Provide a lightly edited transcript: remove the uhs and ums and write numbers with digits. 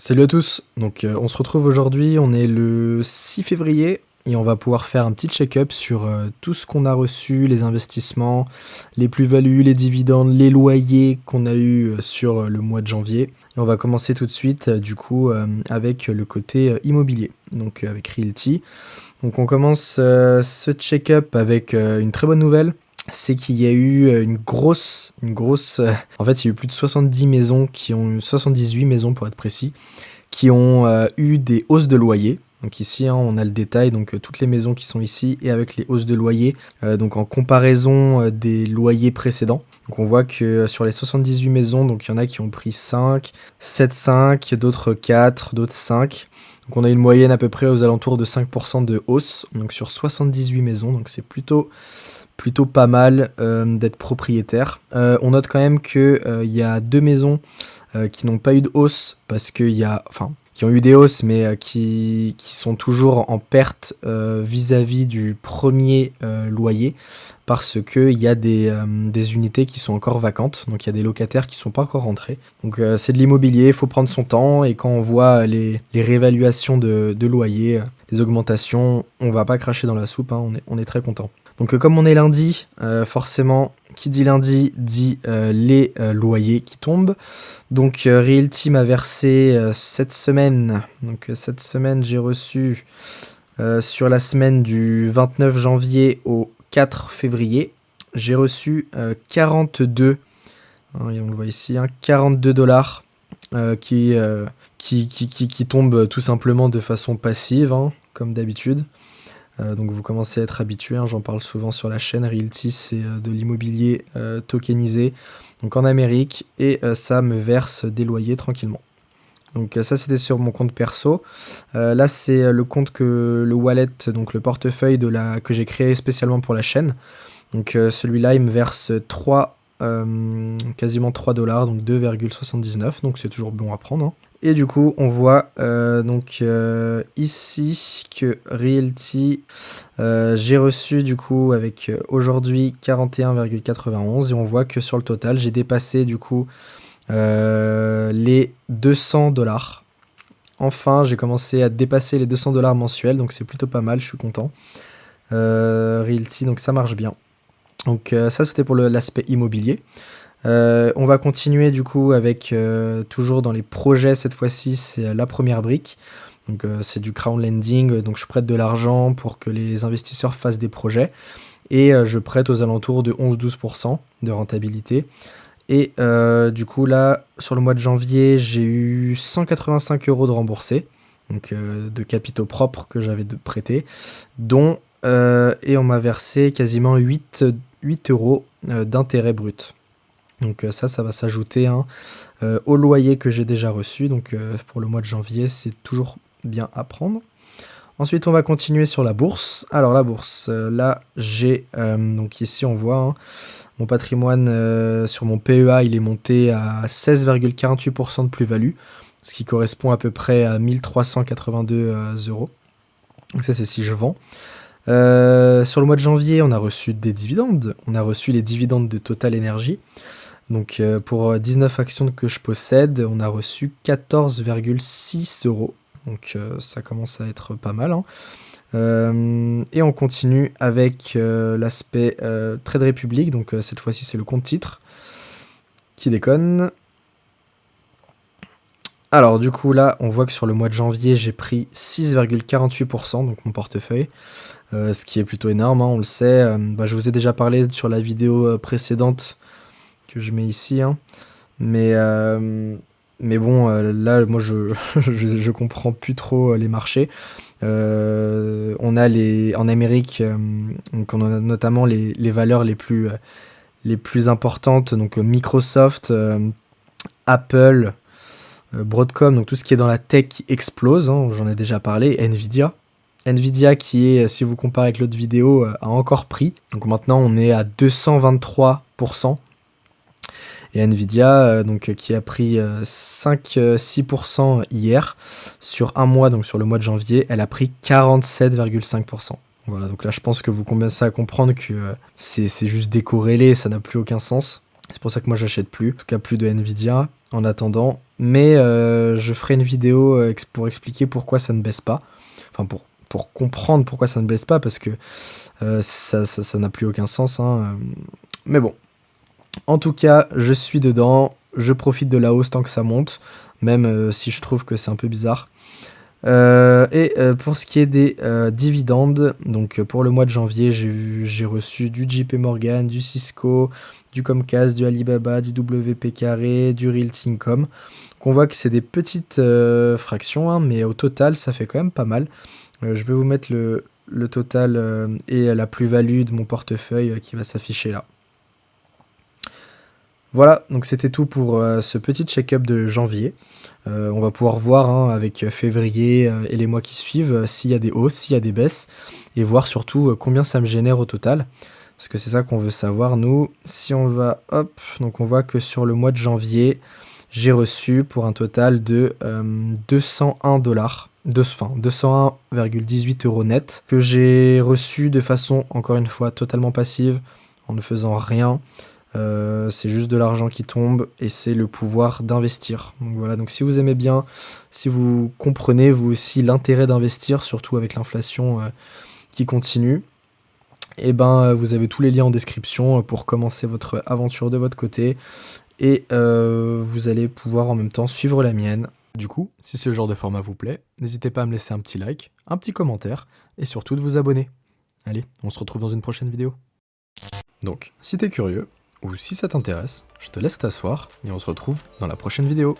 Salut à tous, on se retrouve aujourd'hui, on est le 6 février et on va pouvoir faire un petit check-up sur tout ce qu'on a reçu, les investissements, les plus-values, les dividendes, les loyers qu'on a eu sur le mois de janvier. Et on va commencer tout de suite avec le côté immobilier, donc avec Realty. Donc on commence ce check-up avec une très bonne nouvelle. C'est qu'il y a eu en fait, il y a eu plus de 70 maisons 78 maisons pour être précis, qui ont eu des hausses de loyer. Donc ici, hein, on a le détail, toutes les maisons qui sont ici et avec les hausses de loyer, donc en comparaison des loyers précédents. Donc on voit que sur les 78 maisons, donc il y en a qui ont pris 5, 7,5, d'autres 4, d'autres 5. Donc on a une moyenne à peu près aux alentours de 5% de hausse, donc sur 78 maisons, donc c'est plutôt pas mal d'être propriétaire. On note quand même qu'il y a 2 maisons qui n'ont pas eu de hausse parce qui ont eu des hausses mais qui sont toujours en perte vis-à-vis du premier loyer parce qu'il y a des unités qui sont encore vacantes, donc il y a des locataires qui ne sont pas encore rentrés. Donc c'est de l'immobilier, il faut prendre son temps et quand on voit les réévaluations de loyer, les augmentations, on va pas cracher dans la soupe, hein, on est très content. Donc comme on est lundi, forcément, qui dit lundi dit les loyers qui tombent. Donc Realty m'a versé cette semaine. Donc cette semaine, j'ai reçu sur la semaine du 29 janvier au 4 février, j'ai reçu 42, hein, et on le voit ici, hein, 42 dollars qui tombent tout simplement de façon passive, hein, comme d'habitude. Donc vous commencez à être habitué, hein, j'en parle souvent sur la chaîne. Realty, c'est de l'immobilier tokenisé, donc en Amérique, et ça me verse des loyers tranquillement. Donc ça c'était sur mon compte perso. Là c'est le wallet, donc le portefeuille que j'ai créé spécialement pour la chaîne. Donc celui-là il me verse quasiment 3 dollars, donc 2,79, donc c'est toujours bon à prendre, hein. Et du coup, on voit ici que Realty, j'ai reçu du coup avec aujourd'hui 41,91 et on voit que sur le total, j'ai dépassé du coup les 200 dollars. Enfin, j'ai commencé à dépasser les 200 dollars mensuels, donc c'est plutôt pas mal, je suis content. Realty, donc ça marche bien. Donc ça, c'était pour l'aspect immobilier. On va continuer du coup avec toujours dans les projets, cette fois-ci c'est la première brique. Donc c'est du crowd lending, donc je prête de l'argent pour que les investisseurs fassent des projets et je prête aux alentours de 11-12% de rentabilité. Et du coup là sur le mois de janvier j'ai eu 185 € de remboursés, donc de capitaux propres que j'avais prêtés, et on m'a versé quasiment 8 € d'intérêt brut. Donc ça va s'ajouter, hein, au loyer que j'ai déjà reçu. Donc pour le mois de janvier, c'est toujours bien à prendre. Ensuite, on va continuer sur la bourse. Alors la bourse, là j'ai, donc ici on voit, hein, mon patrimoine sur mon PEA, il est monté à 16,48% de plus-value, ce qui correspond à peu près à 1382 €. Donc ça c'est si je vends. Sur le mois de janvier, on a reçu des dividendes. On a reçu les dividendes de Total Energy. Donc pour 19 actions que je possède, on a reçu 14,6 €. Donc ça commence à être pas mal, hein. Et on continue avec l'aspect Trade Republic. Donc cette fois-ci c'est le compte titre qui déconne. Alors du coup là on voit que sur le mois de janvier j'ai pris 6,48%, donc mon portefeuille, ce qui est plutôt énorme, hein, on le sait. Je vous ai déjà parlé sur la vidéo précédente que je mets ici, hein. Mais bon, là, moi, je comprends plus trop les marchés. On a en Amérique, donc on a notamment les valeurs les plus importantes, donc Microsoft, Apple, Broadcom, donc tout ce qui est dans la tech qui explose, hein, j'en ai déjà parlé, Nvidia. Nvidia qui est, si vous comparez avec l'autre vidéo, a encore pris. Donc maintenant, on est à 223%. Et Nvidia, qui a pris 5-6% hier, sur un mois, donc sur le mois de janvier, elle a pris 47,5%. Voilà, donc là je pense que vous commencez à comprendre que c'est juste décorrélé, ça n'a plus aucun sens. C'est pour ça que moi j'achète plus, en tout cas plus de Nvidia. en attendant, mais je ferai une vidéo pour expliquer pourquoi ça ne baisse pas. Enfin, pour comprendre pourquoi ça ne baisse pas, parce que ça n'a plus aucun sens, hein. Mais bon, en tout cas, je suis dedans, je profite de la hausse tant que ça monte, même si je trouve que c'est un peu bizarre. Pour ce qui est des dividendes, donc pour le mois de janvier, j'ai reçu du JP Morgan, du Cisco, du Comcast, du Alibaba, du WP Carré, du Realty Income. Donc on voit que c'est des petites fractions, hein, mais au total, ça fait quand même pas mal. Je vais vous mettre le total et la plus-value de mon portefeuille qui va s'afficher là. Voilà, donc c'était tout pour ce petit check-up de janvier. On va pouvoir voir, hein, avec février et les mois qui suivent s'il y a des hausses, s'il y a des baisses, et voir surtout combien ça me génère au total. Parce que c'est ça qu'on veut savoir, nous. Si on va, hop, donc on voit que sur le mois de janvier, j'ai reçu pour un total de 201 dollars. Enfin, 201,18 euros net, que j'ai reçu de façon, encore une fois, totalement passive, en ne faisant rien. C'est juste de l'argent qui tombe et c'est le pouvoir d'investir. Donc voilà, donc si vous aimez bien, si vous comprenez vous aussi l'intérêt d'investir, surtout avec l'inflation qui continue, et ben vous avez tous les liens en description pour commencer votre aventure de votre côté et vous allez pouvoir en même temps suivre la mienne. Du coup, si ce genre de format vous plaît, n'hésitez pas à me laisser un petit like, un petit commentaire et surtout de vous abonner. Allez, on se retrouve dans une prochaine vidéo. Donc, si t'es curieux, ou si ça t'intéresse, je te laisse t'asseoir et on se retrouve dans la prochaine vidéo.